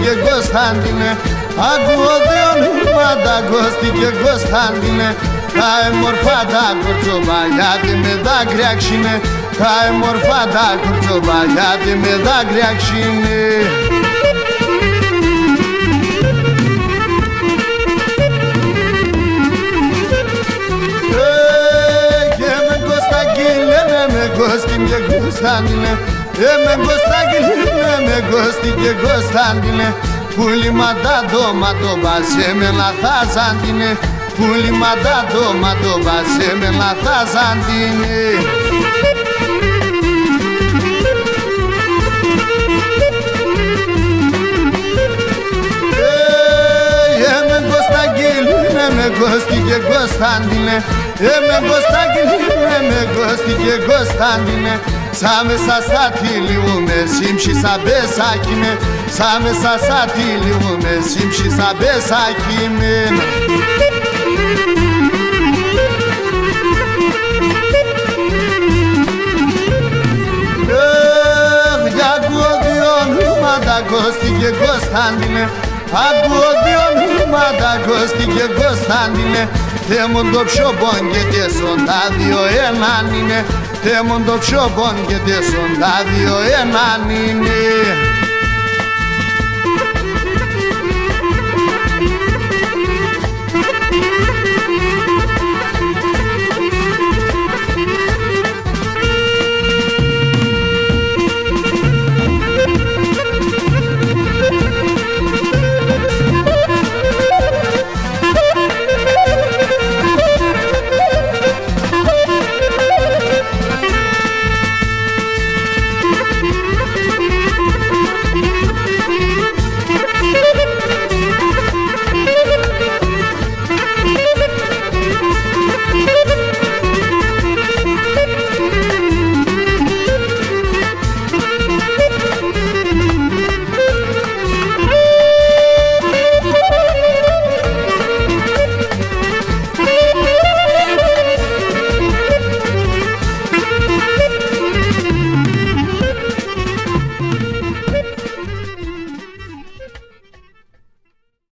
και Κωνσταντίνε, ακούω δύο ονόματα Κώστη και Κωνσταντίνε. Τα έμορφα τα κορτσοπαλιά και με δάκρυα ξύνε, τα έμορφα τα κορτσοπαλιά και με δάκρυα ξύνε. Και με Κωστάκη λένε με Κώστη και Κωνσταντίνε, με Κωστάκη λένε με Κώστη και Κωνσταντίνε. Πούλημα τα δώματο πασέ με λαθάζαντινε, πούλημα τα δώματο πασέ με λαθάζαντινε. Με Κωστάκη λένε με Κώστη και Κωνσταντίνε, με Κωστάκη λένε με Κώστη και Κωνσταντίνε. Σαν μέσα στα τίλη μου με σύμψη σαν πεσάκι με, σαν μέσα στα τίλη μου με σύμψη σαν πεσάκι με. Ακούω δύο ονόματα Κώστη και Κωνσταντίνε, ακούω δύο ονόματα Κώστη και Κωνσταντίνε. Θέμον το πιο πον και τέσσον τα δύο έναν είναι, θέμον το πιο πον και τέσσον τα δύο έναν είναι.